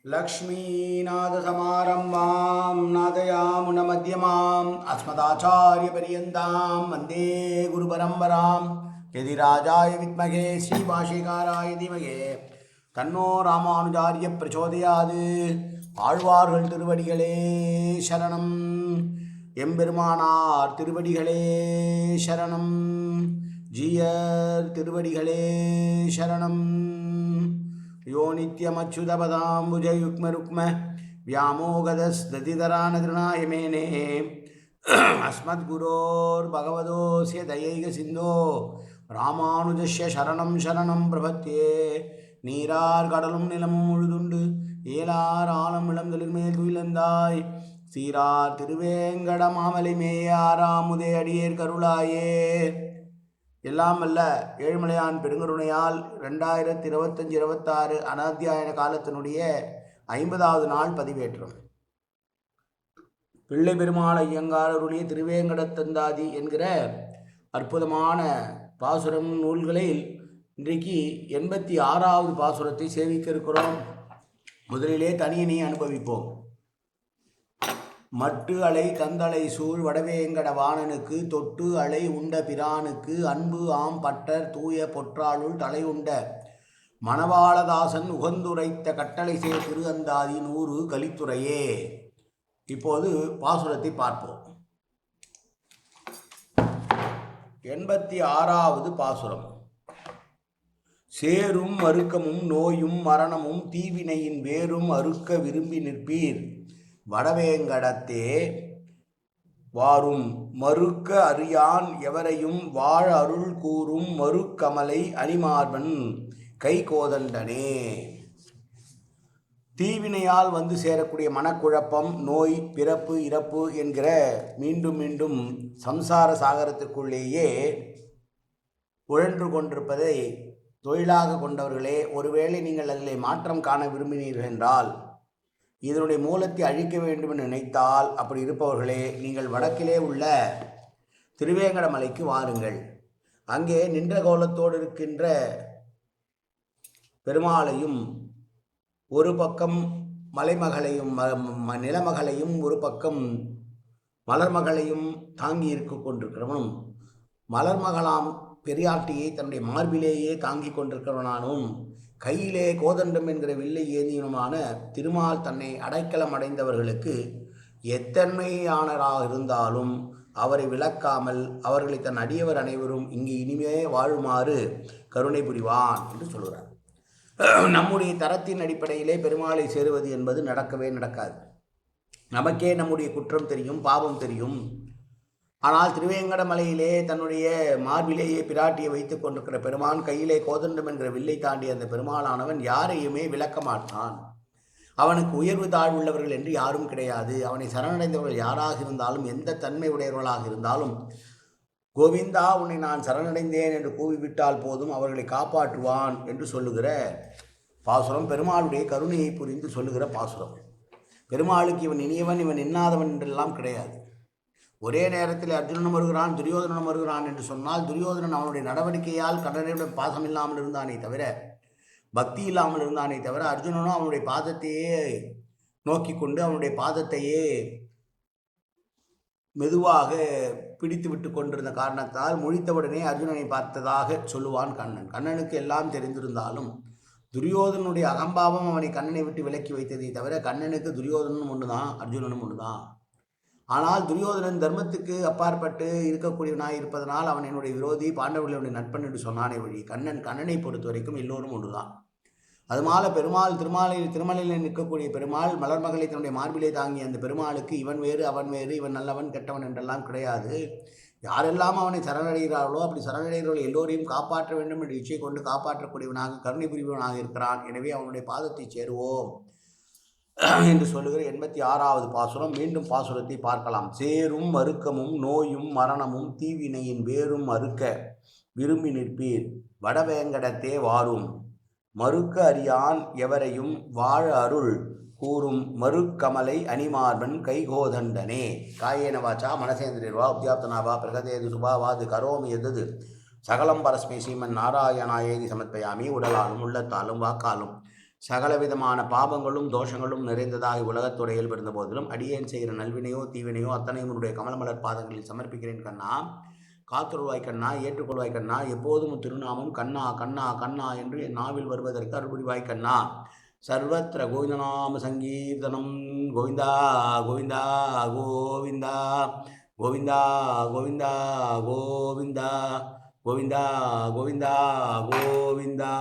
लक्ष्मीनाथसमारम्भां नादयामुनमध्यमाम् अस्मदाचार्यपर्यन्तां वन्दे गुरुपरम्परां यदिराजाय विद्महे श्रीभाष्यकाराय धीमहि तन्नो रामानुजार्य प्रचोदयात् ஆழ்வார்கள் திருவடிகளே சரணம் எம்பெருமானார் திருவடிகளே சரணம் ஜீயர் திருவடிகளே சரணம் यो नित्यमच्युतपदाम्बुजयुग्मरुक्म व्यामोगदस्दतितरानतृणाय मेने अस्मद्गुरोर्भगवतोऽस्य दयैकसिन्धो रामानुजस्य शरणं शरणं प्रपद्ये நீரார் கடலும் நிலமும் முழுதுண்டு ஏலார் ஆலம் இளந்தளிர்மேல் துயிலந்தாய் சீரார் திருவேங்கட மாமலை மேயாராமுதே அடியேர் கருளாயே. எல்லாம் அல்ல ஏழுமலையான் பெருங்கருணையால் 2025-26 அனாத்தியாயன காலத்தினுடைய 50வது நாள் பதிவேற்றம். பிள்ளை பெருமாள் ஐயங்காரருடைய திருவேங்கடத்தந்தாதி என்கிற அற்புதமான பாசுரம் நூல்களில் இன்றைக்கு 86வது பாசுரத்தை சேவிக்க இருக்கிறோம். முதலிலே தனியனை அனுபவிப்போம். மட்டு அலை தந்தலை சூழ் வடவேங்கட வாணனுக்கு தொட்டு அலை உண்ட பிரானுக்கு அன்பு ஆம் பட்டர் தூய பொற்றாளுள் தலை உண்ட மணவாளதாசன் உகந்துரைத்த கட்டளை சே திரு அந்தாதி 100 கலித்துறையே. இப்போது பாசுரத்தை பார்ப்போம். 86வது பாசுரம். சேரும் மறுக்கமும் நோயும் மரணமும் தீவினையின் வேரும் அறுக்க விரும்பி நிற்பீர் வடவேங்கடத்தே வாரும் மறுக்க அறியான் எவரையும் வாழ அருள் கூறும் மறுக்கமலை அணிமார்பன் கை கோதண்டனே. தீவினையால் வந்து சேரக்கூடிய மனக்குழப்பம், நோய், பிறப்பு, இறப்பு என்கிற மீண்டும் மீண்டும் சம்சார சாகரத்திற்குள்ளேயே உழன்று கொண்டிருப்பதை தொழிலாக கொண்டவர்களே, ஒருவேளை நீங்கள் அதிலே மாற்றம் காண விரும்பினீர்கள் என்றால், இதனுடைய மூலத்தை அழிக்க வேண்டும் என்று நினைத்தால், அப்படி இருப்பவர்களே நீங்கள் வடக்கிலே உள்ள திருவேங்கட மலைக்கு வாருங்கள். அங்கே நின்ற கோலத்தோடு இருக்கின்ற பெருமாளையும், ஒரு பக்கம் மலைமகளையும் நிலமகளையும், ஒரு பக்கம் மலர்மகளையும் தாங்கி இருக்க கொண்டிருக்கிறவனும், மலர்மகளாம் பெரியாட்டியை தன்னுடைய மார்பிலேயே தாங்கி கொண்டிருக்கிறவனானும், கையிலே கோதண்டம் என்கிற வில்லை ஏந்தியனுமான திருமால் தன்னை அடைக்கலம் அடைந்தவர்களுக்கு எத்தன்மையானராக இருந்தாலும் அவரை விளக்காமல் அவர்களை தன் அடியவர் அனைவரும் இங்கு இனிமே வாழுமாறு கருணை புரிவான் என்று சொல்கிறார். நம்முடைய தரத்தின் அடிப்படையிலே பெருமாளை சேருவது என்பது நடக்கவே நடக்காது. நமக்கே நம்முடைய குற்றம் தெரியும், பாவம் தெரியும். ஆனால் திருவேங்கட மலையிலே தன்னுடைய மார்பிலேயே பிராட்டியை வைத்துக் கொண்டிருக்கிற பெருமான், கையிலே கோதண்டம் என்கிற வில்லை தாண்டிய அந்த பெருமாளானவன் யாரையுமே விளக்க மாட்டான். அவனுக்கு உயர்வு தாழ்வுள்ளவர்கள் என்று யாரும் கிடையாது. அவனை சரணடைந்தவர்கள் யாராக இருந்தாலும், எந்த தன்மை உடையவர்களாக இருந்தாலும், கோவிந்தா உன்னை நான் சரணடைந்தேன் என்று கூவிவிட்டால் போதும் அவர்களை காப்பாற்றுவான் என்று சொல்லுகிற பாசுரம். பெருமாளுடைய கருணையை புரிந்து சொல்லுகிற பாசுரம். பெருமாளுக்கு இவன் இனியவன் இவன் இன்னாதவன் என்றெல்லாம் கிடையாது. ஒரே நேரத்தில் அர்ஜுனனும் வருகிறான், துரியோதனனும் வருகிறான் என்று சொன்னால், துரியோதனன் அவனுடைய நடவடிக்கையால் கண்ணனிடம் பாசம் இல்லாமல் இருந்தானே தவிர, பக்தி இல்லாமல் இருந்தானே தவிர, அர்ஜுனனும் அவனுடைய பாதத்தையே நோக்கி கொண்டு அவனுடைய பாதத்தையே மெதுவாக பிடித்து விட்டு கொண்டிருந்த காரணத்தால் முழித்தவுடனே அர்ஜுனனை பார்த்ததாக சொல்லுவான் கண்ணன். கண்ணனுக்கு எல்லாம் தெரிந்திருந்தாலும் துரியோதனுடைய அகம்பாவம் அவனை கண்ணனை விட்டு விலக்கி வைத்ததை தவிர, கண்ணனுக்கு துரியோதனனும் ஒன்று தான், அர்ஜுனனும் ஒன்று தான். ஆனால் துரியோதனன் தர்மத்துக்கு அப்பாற்பட்டு இருக்கக்கூடியவனாய் இருப்பதனால் அவன் என்னுடைய விரோதி, பாண்டவர்களுடைய நட்பன் என்று சொன்னானே வழி. கண்ணனை பொறுத்த வரைக்கும் எல்லோரும் ஒன்றுதான். அதுமால பெருமாள் திருமலையில் நிற்கக்கூடிய பெருமாள் மலர்மகளை தன்னுடைய மார்பிலே தாங்கிய அந்த பெருமாளுக்கு இவன் வேறு அவன் வேறு, இவன் நல்லவன் கெட்டவன் என்றெல்லாம் கிடையாது. யாரெல்லாம் அவனை சரணடைகிறார்களோ அப்படி சரணடைகிறவர்கள் எல்லோரையும் காப்பாற்ற வேண்டும் என்று இச்சை கொண்டு காப்பாற்றக்கூடியவனாக, கருணை புரிபவனாக இருக்கிறான். எனவே அவனுடைய பாதத்தை சேருவோம் என்று சொல்லுகிற 86வது பாசுரம். மீண்டும் பாசுரத்தை பார்க்கலாம். சேரும் மறுக்கமும் நோயும் மரணமும் தீவினையின் வேரும் அறுக்க விரும்பி நிற்பீர் வடவேங்கடத்தே வாரும் மறுக்க அறியான் எவரையும் வாழ அருள் கூறும் மறுக்கமலை அணிமார்பன் கைகோதண்டனே. காயேன வாச்சா மனசேந்திரியர்வா உத்யாப்தனாவா பிரகதேது சுபாவாது கரோமி எதது சகலம் பரஸ்மை ஸ்ரீமன் நாராயணாயேதி சமர்ப்பயாமி. உடலாலும் உள்ளத்தாலும் வாக்காலும் சகலவிதமான பாபங்களும் தோஷங்களும் நிறைந்ததாக உலகத்தோடு இயல்பிருந்த போதிலும் அடியேன் செய்கிற நல்வினையோ தீவினையோ அத்தனையும் உன்னுடைய கமலமலர் பாதங்களில் சமர்ப்பிக்கிறேன் கண்ணா. காத்துருவாய் கண்ணா, ஏற்றுக்கொள்வாய் கண்ணா. எப்போதும் திருநாமம் கண்ணா கண்ணா கண்ணா என்று என் நாவில் வருவதற்கு அருள்புரிவாய் கண்ணா. சர்வத்திர கோவிந்தநாம சங்கீர்த்தனம். கோவிந்தா கோவிந்தா கோவிந்தா கோவிந்தா கோவிந்தா கோவிந்தா கோவிந்தா கோவிந்தா கோவிந்தா.